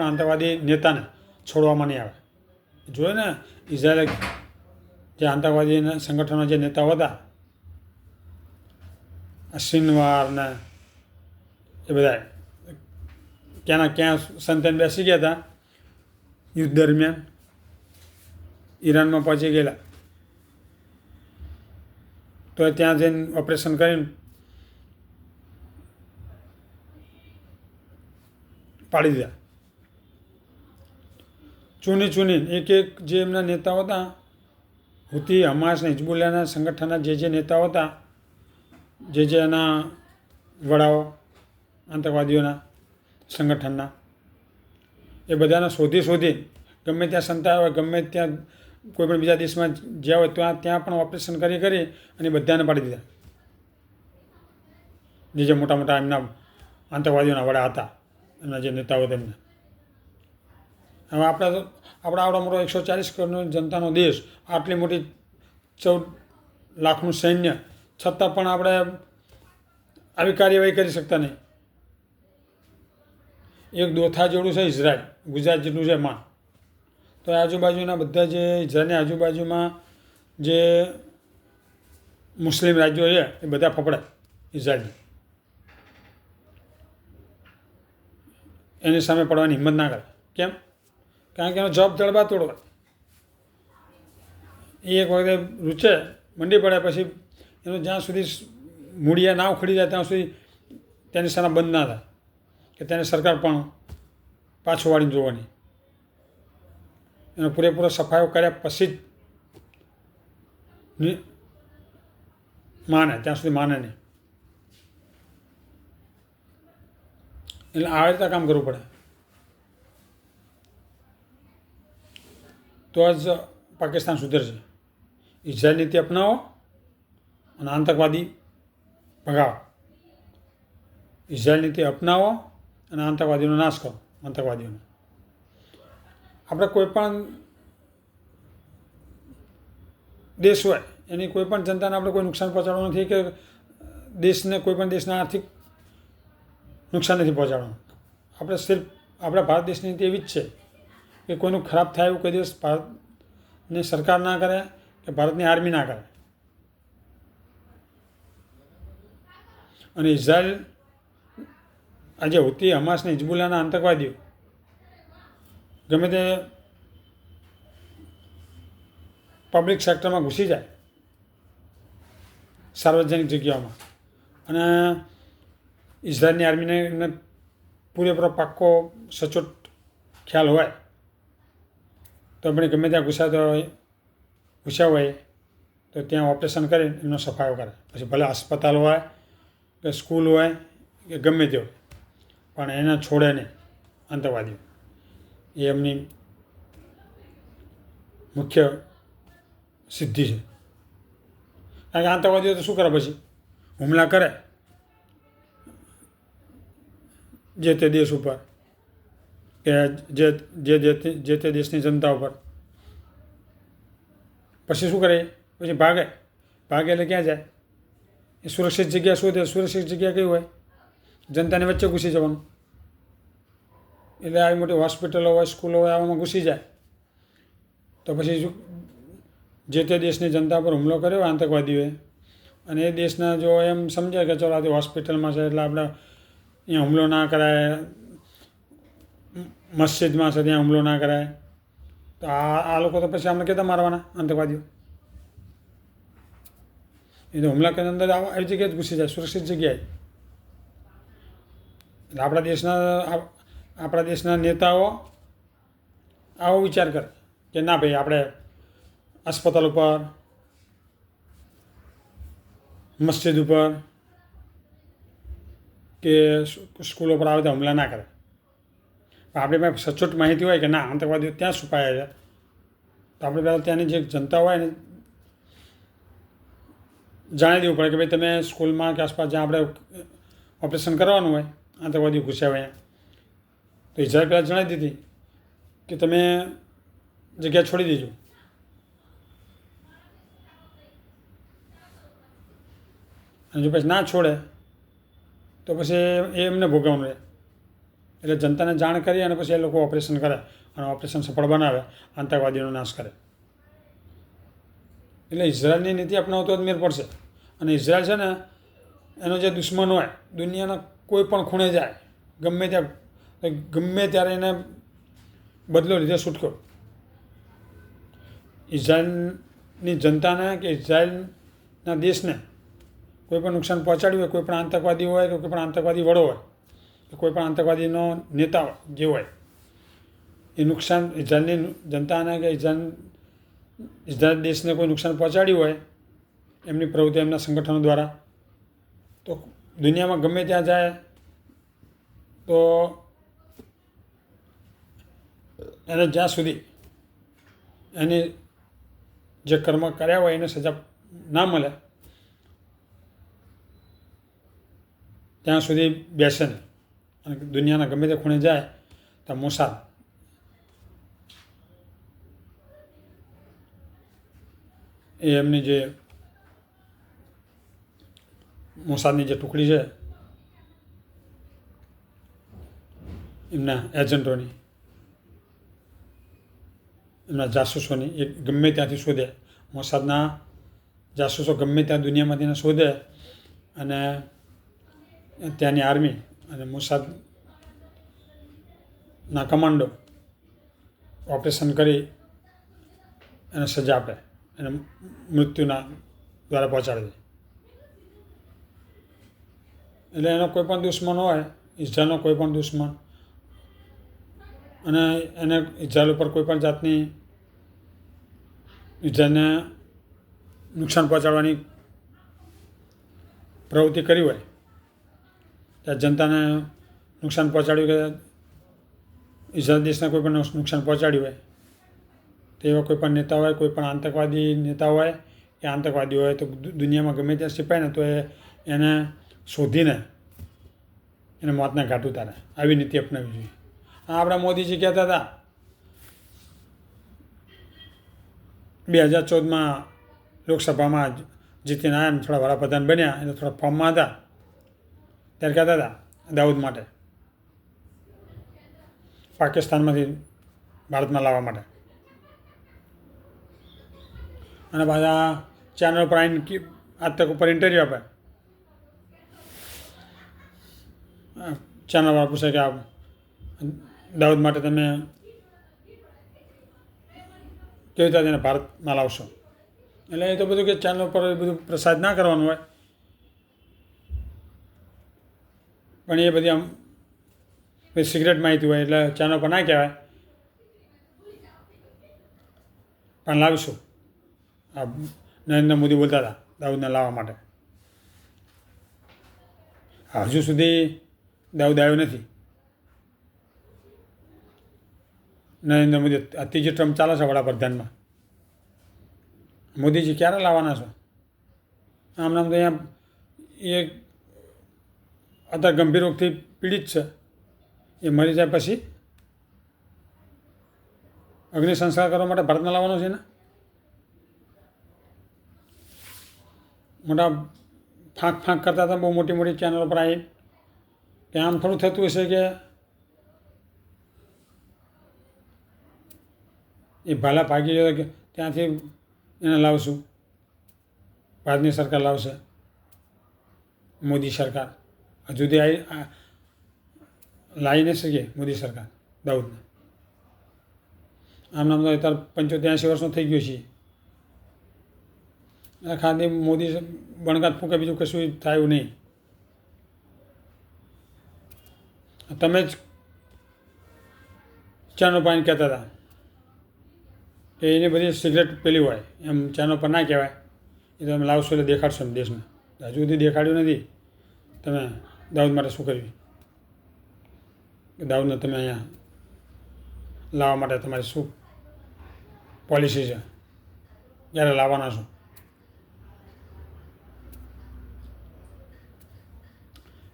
આતંકવાદી નેતાને છોડવામાં નહીં આવે. જોયું ને ઇઝરાયલે જે આતંકવાદી સંગઠનના જે નેતાઓ હતા સિનવાર ને એ બધા ક્યાં સંતાન બેસી ગયા હતા યુદ્ધ દરમિયાન ઈરાનમાં પહોંચી ગયેલા. તો ત્યાં જઈને ઓપરેશન કરીને પાડી દીધા. ચૂની એક જે એમના નેતાઓ હતા હુતી, હમાસ ને હિઝબુલ્લાના સંગઠનના જે નેતાઓ હતા, જે એના વડાઓ આતંકવાદીઓના સંગઠનના, એ બધાને શોધી ગમે ત્યાં સંતાય હોય, ગમે ત્યાં કોઈ પણ બીજા દેશમાં જ્યાં હોય ત્યાં પણ ઓપરેશન કરી અને બધાને પાડી દીધા. જે મોટા એમના આતંકવાદીઓના વડા હતા, એમના જે નેતાઓ તેમને. હવે આવડો મોટો 140 કરોડ જનતાનો દેશ, આટલી મોટી 14 લાખનું સૈન્ય, છતાં પણ આપણે આવી કાર્યવાહી કરી શકતા નહીં. એક દોથા જેવડું છે ઇઝરાયલ, ગુજરાત જેટલું છે માન. તો આજુબાજુના બધા જે ઇઝરાયલની આજુબાજુમાં જે મુસ્લિમ રાજ્યો છે એ બધા ફફડાય ઇઝરાયલની, એની સામે પડવાની હિંમત ના કરે. કેમ? કારણ કે એનો જવાબ જડબા તોડવા. એ એક વખતે રૂચે મંડી પડે પછી એનું જ્યાં સુધી મૂળિયા ના ઉખડી જાય ત્યાં સુધી તેની સેના બંધ ના થાય કે તેને સરકાર પણ પાછું વાળીને જોવાની. એનો પૂરેપૂરો સફાયો કર્યા પછી જ માને, ત્યાં સુધી માને નહીં. એટલે આ રીતે કામ કરવું પડે તો જ પાકિસ્તાન સુધરશે. ઇઝરાયલ નીતિ અપનાવો અને આતંકવાદી ભગાવો. ઇઝરાયલ નીતિ અપનાવો અને આતંકવાદીનો નાશ કરો. આતંકવાદીઓનો આપણે કોઈ પણ દેશ હોય એની કોઈ પણ જનતાને આપણે કોઈ નુકસાન પહોંચાડવાનું નથી કે દેશને કોઈ પણ દેશને આર્થિક નુકસાન નથી પહોંચાડવાનું. આપણે સિર્ફ આપણા ભારત દેશની નીતિ એવી જ છે કે કોઈનું ખરાબ થાય એવું કોઈ દિવસ ભારતની સરકાર ના કરે કે ભારતની આર્મી ના કરે. અને ઇઝરાયલ આજે હુતી, હમાસ ને હિઝબુલ્લાના આતંકવાદીઓ ગમે તે પબ્લિક સેક્ટરમાં ઘૂસી જાય, સાર્વજનિક જગ્યાઓમાં, અને ઇઝરાયલની આર્મીને એમને પૂરેપૂરો પાક્કો સચોટ ખ્યાલ હોય તો આપણે ગમે ત્યાં ઘૂસ્યા હોય તો ત્યાં ઓપરેશન કરીને એમનો સફાયો કરે. પછી ભલે હસ્પતાલ હોય કે સ્કૂલ હોય કે ગમે તે હોય, પણ એને છોડે નહીં આતંકવાદીઓ. એ એમની મુખ્ય સિદ્ધિ છે. કારણ કે આતંકવાદીઓ તો શું કરે પછી હુમલા કરે જે તે દેશ ઉપર કે જે તે દેશની જનતા ઉપર, પછી શું કરે? પછી ભાગે એટલે ક્યાં જાય? એ સુરક્ષિત જગ્યા શોધે. સુરક્ષિત જગ્યા કઈ હોય? જનતાની વચ્ચે ઘૂસી જવાનું. એટલે આવી મોટી હોસ્પિટલો હોય, સ્કૂલો હોય, આવામાં ઘૂસી જાય તો પછી જે તે દેશની જનતા પર હુમલો કર્યો આતંકવાદીઓએ, અને એ દેશના જો એમ સમજે કે ચલો આ હોસ્પિટલમાં છે એટલે આપણે અહીંયા હુમલો ના કરાય, મસ્જિદમાં છે ત્યાં હુમલો ના કરાય, તો આ લોકો તો પછી આપણે કહેતા મારવાના આતંકવાદીઓ. એ તો હુમલા કરીને અંદર આવી જગ્યાએ જ ઘૂસી જાય, સુરક્ષિત જગ્યાએ. એટલે આપણા દેશના નેતાઓ આવો વિચાર કરે કે ના ભાઈ આપણે अस्पताल पर, मस्जिद पर के स्कूलों पर आवे तो हमला ना करे. આપણે પાસે સચોટ માહિતી હોય કે ના આતંકવાદીઓ ત્યાં છુપાયા છે તો આપણે પહેલાં ત્યાંની જે જનતા હોય ને જાણી દેવું પડે કે ભાઈ તમે સ્કૂલમાં કે આસપાસ જ્યાં આપણે ઓપરેશન કરવાનું હોય આતંકવાદીઓ ઘૂસ્યા હોય તો ઇઝરાયલ પહેલાં જણાવી દીધી કે તમે જગ્યા છોડી દેજો. અને જો પછી ના છોડે તો પછી એ એમને ભોગવવાનું રહે. એટલે જનતાને જાણ કરી અને પછી એ લોકો ઓપરેશન કરે અને ઓપરેશન સફળ બનાવે, આતંકવાદીઓનો નાશ કરે. એટલે ઇઝરાયલની નીતિ અપનાવતો જ મેર પડશે. અને ઇઝરાયલ છે ને એનો જે દુશ્મન હોય દુનિયાના કોઈ પણ ખૂણે જાય ગમે ત્યારે એને બદલો લીધે છૂટકો. ઇઝરાયલની જનતાને કે ઇઝરાયલના દેશને કોઈ પણ નુકસાન પહોંચાડ્યું હોય, કોઈ પણ આતંકવાદી હોય કે કોઈ પણ આતંકવાદી વડો હોય કે કોઈ પણ આતંકવાદીનો નેતા જે હોય એ નુકસાન ઇઝરાયલની જનતાને કે ઇઝરાયલ દેશને કોઈ નુકસાન પહોંચાડ્યું હોય એમની પ્રવૃત્તિ એમના સંગઠનો દ્વારા, તો દુનિયામાં ગમે ત્યાં જાય તો એને જ્યાં સુધી એની જે કર્મ કર્યા હોય એને સજા ના મળે ત્યાં સુધી બેસે નહીં. અને દુનિયાના ગમે તે ખૂણે જાય તો મોસાદ એ એમની જે મોસાદની જે ટુકડી છે એમના એજન્ટોની, એમના જાસૂસોની, એ ગમે ત્યાંથી શોધે. મોસાદના જાસૂસો ગમે ત્યાં દુનિયામાંથી એને શોધે અને ત્યાંની આર્મી અને મોસાદના કમાન્ડો ઓપરેશન કરી એને સજા આપે અને મૃત્યુના દ્વારા પહોંચાડી દે. એટલે એનો કોઈ પણ દુશ્મન હોય, ઇઝરાયલનો કોઈ પણ દુશ્મન, અને એને ઇઝરાયલ ઉપર કોઈ પણ જાતની ઇઝરાયલને નુકસાન પહોંચાડવાની પ્રવૃત્તિ કરી હોય, ત્યાં જનતાને નુકસાન પહોંચાડ્યું કે ઇઝરાયલ દેશને કોઈ પણ નુકસાન પહોંચાડ્યું હોય, તો એવા કોઈ પણ નેતા હોય, કોઈ પણ આતંકવાદી નેતા હોય કે આતંકવાદી હોય, તો દુનિયામાં ગમે ત્યાં છિપાય ને તો એને શોધીને એને મોતના ઘાટ ઉતારે. આવી નીતિ અપનાવવી જોઈએ. આપણા મોદીજી કહેતા હતા 2014 લોકસભામાં જીતીને આવ્યા ને થોડા વડાપ્રધાન બન્યા એટલે થોડા ફોર્મમાં હતા, ત્યારે કહેતા હતા દાઉદ માટે પાકિસ્તાનમાંથી ભારતમાં લાવવા માટે. અને પાછા ચેનલ પર આવીને આજ તક ઉપર ઇન્ટરવ્યૂ આપે. ચેનલવાળા પૂછે કે આ દાઉદ માટે તમે કેવી રીતે તેને ભારતમાં લાવશો? એટલે એ તો બધું કે ચેનલ પર એ બધું પ્રસાદ ના કરવાનું હોય, પણ એ બધી આમ સિક્રેટ માહિતી હોય એટલે ચેનલ પર ના કહેવાય, પણ લાવીશું. આ નરેન્દ્ર મોદી બોલતા હતા દાઉદને લાવવા માટે. હજુ સુધી દાઉદ આવ્યો નથી. નરેન્દ્ર મોદી આ ત્રીજી ટર્મ ચાલે છે વડાપ્રધાનમાં. મોદીજી ક્યારે લાવવાના છો? આમ નામ તો અહીંયા એ અત્યારે ગંભીર રોગથી પીડિત છે. એ મરી જાય પછી અગ્નિ સંસ્કાર કરવા માટે ભારતમાં લાવવાનો છે ને? મોટા ફાંક કરતા હતા બહુ મોટી મોટી ચેનલો પર આવી કે આમ થોડું થતું હશે કે એ ભાલા ભાગી ગયો કે ત્યાંથી એને લાવશું, ભારતની સરકાર લાવશે, મોદી સરકાર. હજુ સુધી લાવી ન શકીએ મોદી સરકાર દાઉદને. આમ નામ તો અત્યારે 75-80 વર્ષનો થઈ ગયો છે. ખાલી મોદી બણગાત ફૂંકે, બીજું કશું થાય નહીં. તમે જ ચેનલ પર કહેતા હતા કે એની બધી સિગરેટ પેલી હોય, એમ ચેનલ પર ના કહેવાય. એ તમે લાવશો એટલે દેખાડશો એમ દેશને. હજુ સુધી દેખાડ્યું નથી તમે દાઉદ માટે શું કર્યું. કે દાઉદને તમે અહીંયા લાવવા માટે તમારી શું પોલિસી છે, ક્યારે લાવવાના છો?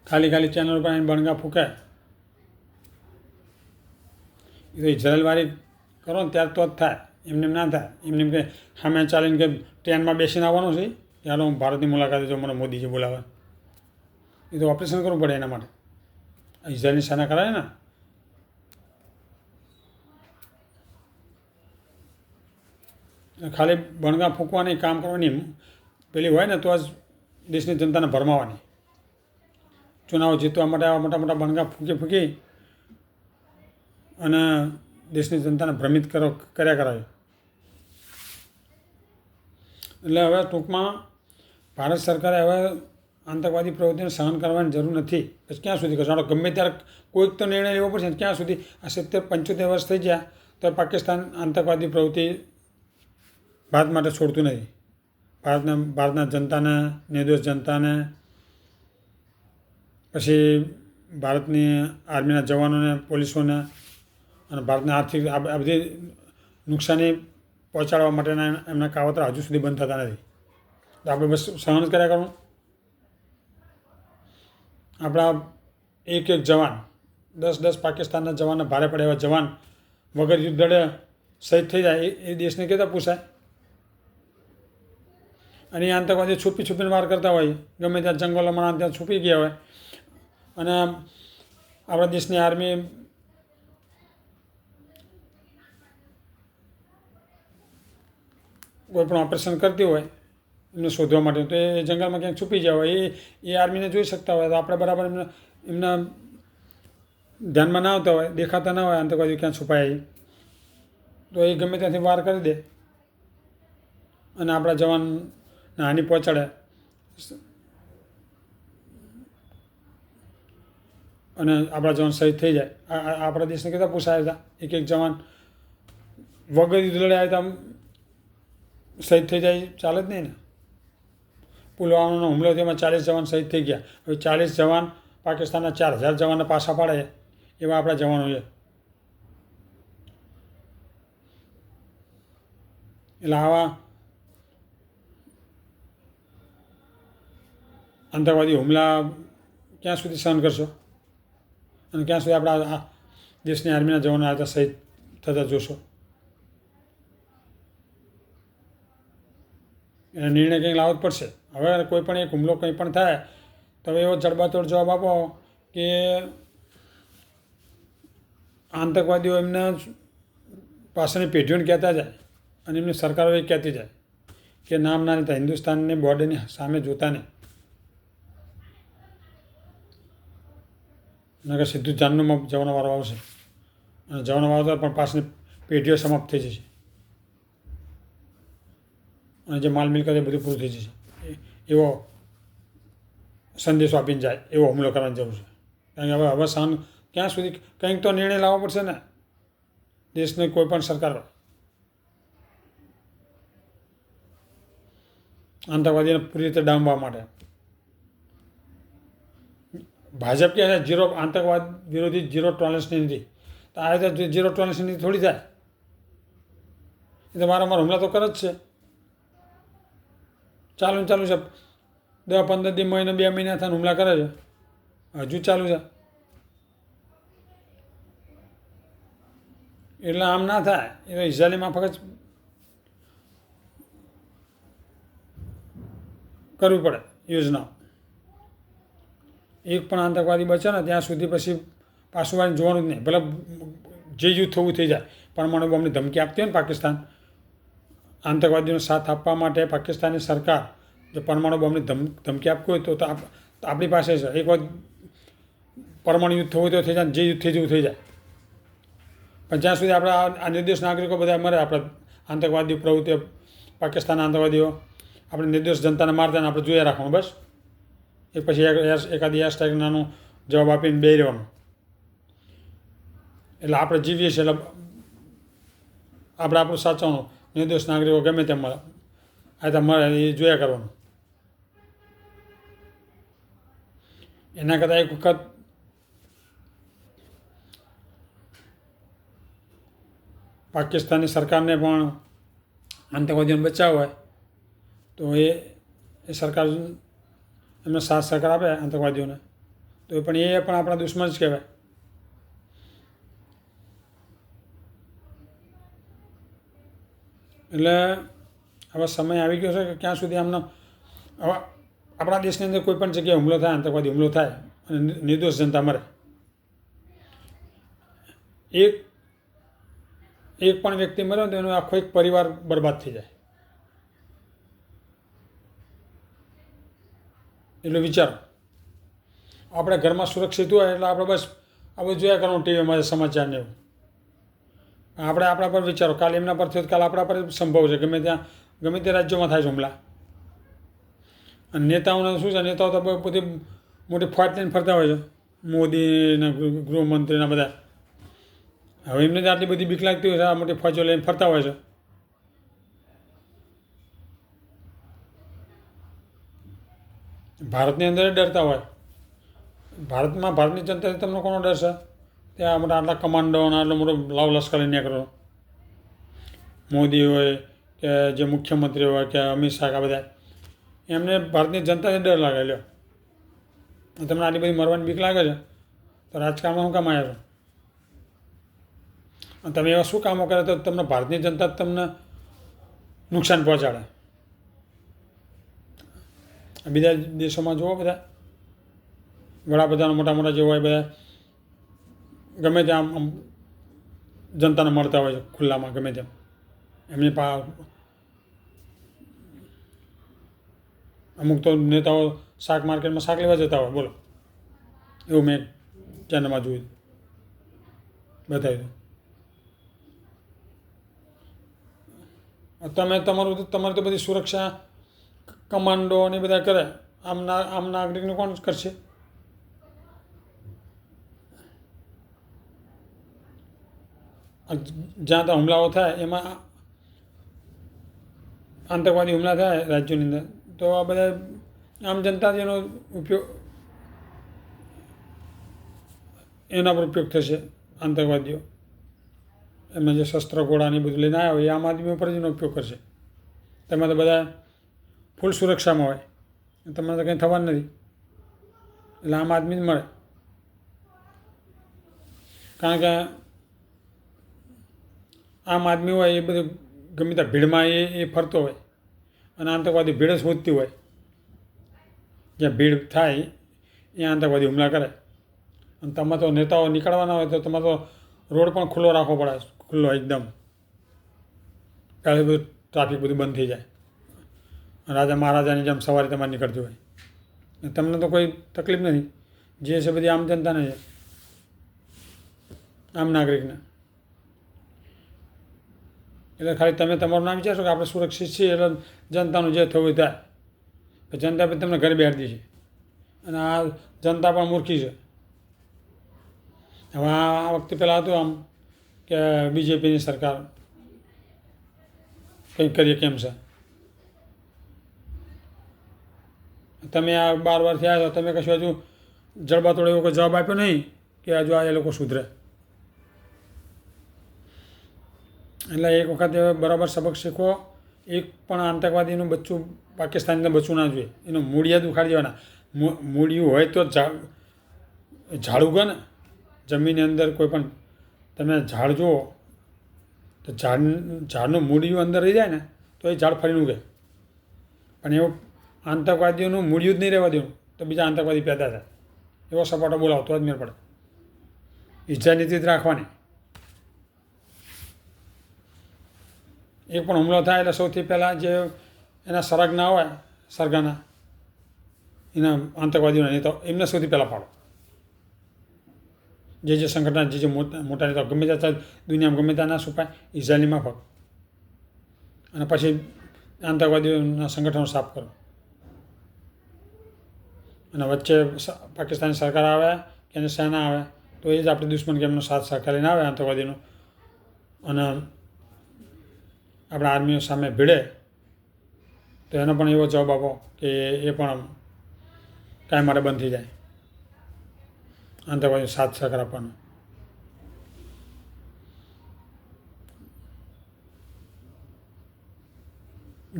ખાલી ચેનલ પર બણગા ફૂંકે. એ તો ઇઝરાયલવાળી કરો ને ત્યારે તો જ થાય, એમને ના થાય. એમને કે સામે ચાલીને કે ટ્રેનમાં બેસીને આવવાનું છે ત્યારે હું ભારતની મુલાકાતે જો મને મોદીજી બોલાવે. એ તો ઓપરેશન કરવું પડે એના માટે. ઇઝરાયલની સેના કરાવે ને. ખાલી બણગા ફૂંકવાની, કામ કરવાની પેલી હોય ને તો જ દેશની જનતાને ભરમાવાની. ચુનાવ જીતવા માટે આવા મોટા મોટા બણગા ફૂંકી અને દેશની જનતાને ભ્રમિત કર્યા કરાવે. એટલે હવે ટૂંકમાં ભારત સરકારે હવે આતંકવાદી પ્રવૃત્તિને સહન કરવાની જરૂર નથી. પછી ક્યાં સુધી કરશો? ગમે ત્યારે કોઈક તો નિર્ણય લેવો પડશે. ક્યાં સુધી? આ 70-75 વર્ષ થઈ ગયા તો પાકિસ્તાન આતંકવાદી પ્રવૃત્તિ ભારત માટે છોડતું નથી. ભારતના જનતાને, નિર્દોષ જનતાને, પછી ભારતની આર્મીના જવાનોને, પોલીસોને અને ભારતને આર્થિક આ બધી નુકસાની પહોંચાડવા માટેના એમના કાવતરા હજુ સુધી બંધ થતા નથી. તો આપણે બસ સહન જ કર્યા કરવું. આપણા એક જવાન, 10 પાકિસ્તાનના જવાનને ભારે પડે એવા જવાન વગર યુદ્ધ લડે શહીદ થઈ જાય એ દેશને કહેતા પૂછાય? અને એ આતંકવાદી છુપીને વાર કરતા હોય, ગમે ત્યાં જંગલોમાં ત્યાં છુપી ગયા હોય, અને આપણા દેશની આર્મી કોઈ પણ ઓપરેશન કરતી હોય એમને શોધવા માટે. તો એ જંગલમાં ક્યાંક છુપી ગયા હોય, એ આર્મીને જોઈ શકતા હોય, તો આપણે બરાબર એમના ધ્યાનમાં ના આવતા હોય, દેખાતા ના હોય આતંકવાદીઓ ક્યાં છુપાયા, તો એ ગમે ત્યાંથી વાર કરી દે અને આપણા જવાનને હાનિ પહોંચાડે. અને આપણા જવાન શહીદ થઈ જાય. આપણા દેશને કેટલા પૂછાયા હતા, એક જવાન વગર યુદ્ધ લડાયા હતા શહીદ થઈ જાય, ચાલે જ નહીં ને. પુલવામાનો હુમલો થયો, એમાં 40 જવાન શહીદ થઈ ગયા. હવે 40 જવાન પાકિસ્તાનના 4000 જવાનના પાછા પાડે એવા આપણા જવાનો છે. એટલે આવા આતંકવાદી હુમલા ક્યાં સુધી સહન કરશો અને ક્યાં સુધી આપણા દેશની આર્મીના જવાનો આ શહીદ થતા જોશો? એને નિર્ણય કંઈક લાવવો જ પડશે. હવે કોઈ પણ એક હુમલો કંઈ પણ થાય તો હવે એવો જડબાતોડ જવાબ આપો કે આતંકવાદીઓ એમના પાસેની પેઢીઓને કહેતા જાય અને એમની સરકારો એ કહેતી જાય કે નામ ના લેતા, હિન્દુસ્તાનની બોર્ડરની સામે જોતા નહીં, નકર સીધું જાનનું જવાનો વારો આવશે. અને જવાનો વારો પણ પાસની પેઢીઓ સમાપ્ત થઈ જશે અને જે માલ મિલકત એ બધું પૂરું થઈ જશે. એવો સંદેશો આપીને જાય, એવો હુમલો કરવાની જરૂર છે. કારણ કે હવે સહન ક્યાં સુધી, કંઈક તો નિર્ણય લાવવો પડશે ને દેશની કોઈ પણ સરકાર આતંકવાદીને પૂરી રીતે ડામવા માટે. ભાજપ કહે છે આતંકવાદ વિરોધી 0 ટોલરન્સની નીતિ, તો આ રીતે 0 ટોલરન્સની નીતિ થોડી થાય. એ તો વારંવાર હુમલા તો કરે જ છે, ચાલુ છે. 10-15 દી, મહિને 2 મહિના થાય હુમલા કરે છે, હજુ ચાલુ છે. એટલે આમ ના થાય. એ તો ઇઝરાયલીમાં ફક્ત કરવી પડે યોજનાઓ. એક પણ આતંકવાદી બચે ને ત્યાં સુધી પછી પાછું વાળીને જોવાનું જ નહીં. ભલે જે યુદ્ધ થવું થઈ જાય. પરમાણુ બોમ્બની ધમકી આપતી હોય ને પાકિસ્તાન, આતંકવાદીઓનો સાથ આપવા માટે પાકિસ્તાનની સરકાર જો પરમાણુ બોમ્બની ધમકી આપવી હોય તો આપણી પાસે છે. એક વખત પરમાણુ યુદ્ધ થવું તો થઈ જાય, જે યુદ્ધ થઈ જવું થઈ જાય. પણ જ્યાં સુધી આપણા આ નિર્દોષ નાગરિકો બધા મરે, આપણા આતંકવાદી પ્રવૃત્તિઓ, પાકિસ્તાનના આતંકવાદીઓ આપણે નિર્દોષ જનતાને મારતા ને આપણે જોયા રાખવાનું બસ. એ પછી એકાદી એર સ્ટ્રાઇક નાનો જવાબ આપીને બેસી રહેવાનું. એટલે આપણે જીવીએ છીએ એટલે આપણું સાચવવાનું. નિર્દોષ નાગરિકો ગમે તેમ મળે આ તો મળે એ જોયા કરવાનું. એના કરતાં એક વખત પાકિસ્તાનની સરકારને પણ આતંકવાદીઓને બચાવવા હોય તો એ સરકાર એમને સાથ સહકાર આપે આતંકવાદીઓને, તો એ પણ આપણા દુશ્મન જ કહેવાય. એટલે હવે સમય આવી ગયો છે કે ક્યાં સુધી આમને હવે આપણા દેશની અંદર કોઈ પણ જગ્યાએ હુમલો થાય, આતંકવાદી હુમલો થાય અને નિર્દોષ જનતા મરે, એક પણ વ્યક્તિ મરે તો એનો આખો એક પરિવાર બરબાદ થઈ જાય. એટલે વિચારો, આપણે ઘરમાં સુરક્ષિત હોય એટલે આપણે બસ આ બધું જોયા કરવાનું ટીવીમાં સમાચારને એવું. આપણે આપણા પર વિચારો, કાલે એમના પર થયો કાલે આપણા પર સંભવ છે. ગમે તે રાજ્યોમાં થાય છે હુમલા. અને નેતાઓને શું છે, નેતાઓ તો બધી મોટી ફાટ લઈને ફરતા હોય છે, મોદીના ગૃહમંત્રીના બધા. હવે એમને તો આટલી બધી બીક લાગતી હોય છે, આ મોટી ફોજો લઈને ફરતા હોય છે. ભારતની અંદર ડરતા હોય. ભારતની જનતાથી તમને કોનો ડર છે? ત્યાં મોટા આટલા કમાન્ડો અને આટલો મોટો લાવ લશ્કર લઈને કરો. મોદી હોય કે જે મુખ્યમંત્રી હોય કે અમિત શાહ, આ બધા એમને ભારતની જનતાથી ડર લાગે. લ્યો, તમને આટલી બધી મરવાની બીક લાગે છે તો રાજકારણમાં શું કામ આવ્યા છો? અને તમે એવા શું કામો કરે તો તમને ભારતની જનતા તમને નુકસાન પહોંચાડે? બીજા દેશોમાં જુઓ, બધા વડાપ્રધાન મોટા જે હોય બધા ગમે ત્યાં આમ જનતાને મળતા હોય છે ખુલ્લામાં, ગમે તેમ એમની અમુક તો નેતાઓ શાક માર્કેટમાં શાક લેવા જતા હોય, બોલો, એવું મેં ચેનલમાં જોયું, બતાવ્યું. તમારે તો બધી સુરક્ષા કમાન્ડો ને બધા કરે, આમ નાગરિકનું કોણ કરશે? જ્યાં ત્યાં હુમલાઓ થાય, એમાં આતંકવાદી હુમલા થાય રાજ્યોની અંદર, તો આ બધા આમ જનતા એનો ઉપયોગ, એના પર ઉપયોગ થશે. આતંકવાદીઓ એમને જે શસ્ત્ર ઘોડાને બધું લઈને આવ્યા હોય એ આમ આદમી ઉપર જ એનો ઉપયોગ કરશે. તમે તો બધા ફૂલ સુરક્ષામાં હોય, તમને તો કંઈ થવાનું નથી, એટલે આમ આદમી જ મળે. કારણ કે આમ આદમી હોય એ બધું ગમે ત્યાં ભીડમાં એ ફરતો હોય, અને આતંકવાદી ભીડ જ શોધતી હોય. જ્યાં ભીડ થાય ત્યાં આતંકવાદી હુમલા કરે. અને તમે તો નેતાઓ નીકળવાના હોય તો તમારે તો રોડ પણ ખુલ્લો રાખવો પડે, ખુલ્લો એકદમ, ત્યારે બધું ટ્રાફિક બધું બંધ થઈ જાય. રાજા મહારાજાની જેમ સવારે તમારે નીકળતી હોય. તમને તો કોઈ તકલીફ નથી, જે છે બધી આમ જનતાને છે, આમ નાગરિકને. એટલે ખાલી તમે તમારું નામ વિચારશો કે આપણે સુરક્ષિત છીએ, એટલે જનતાનું જે થવું થાય. જનતા પણ તમને ઘરે બેસતી છે, અને આ જનતા પણ મૂર્ખી છે. હવે આ વખતે પહેલાં હતું આમ કે બીજેપીની સરકાર કંઈક કરીએ કેમ છે. તમે આ 12 વાર થયા છો, તમે કશું હજુ જડબાતોડ એવો કોઈ જવાબ આપ્યો નહીં કે હજુ આ એ લોકો સુધરે. એટલે એક વખત બરાબર સબક શીખવો. એક પણ આતંકવાદીનું બચ્ચું પાકિસ્તાનને બચવું ના જોઈએ. એનું મૂળિયા ઉખાડી દેવાના. મૂળિયું હોય તો ઝાડ ઉગે ને. જમીનની અંદર કોઈ પણ તમે ઝાડ જુઓ તો ઝાડનું મૂળિયું અંદર રહી જાય ને તો એ ઝાડ ફરીને ઉગે. પણ એવું આતંકવાદીઓનું મૂળિયું જ નહીં રહેવા દેવું તો બીજા આતંકવાદી પેદા થાય. એવો સપાટો બોલાવો તો જ મેળ પડે. ઈચ્છા નીતિ જ રાખવાની. એક પણ હુમલો થાય એટલે સૌથી પહેલાં જે એના સરગના હોય, સરગાના એના આતંકવાદીઓના નેતાઓ, એમને સૌથી પહેલાં પાડો. જે સંગઠન, જે મોટા નેતાઓ ગમે ત્યાં દુનિયામાં ગમે ત્યાં ના છુપાય, ઇઝરાયલની માફક, અને પછી આતંકવાદીઓના સંગઠનો સાફ કરો. અને વચ્ચે પાકિસ્તાની સરકાર આવે કે એની સેના આવે તો એ જ આપણી દુશ્મન કે એમનો સાથ સહકાર લઈને આવે આતંકવાદીનો, અને આપણા આર્મીઓ સામે ભીડે તો એનો પણ એવો જવાબ આપો કે એ પણ કાંઈ માટે બંધ થઈ જાય. આતંકવાદીનો સાથ સહકાર આપવાનો.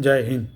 જય હિન્દ.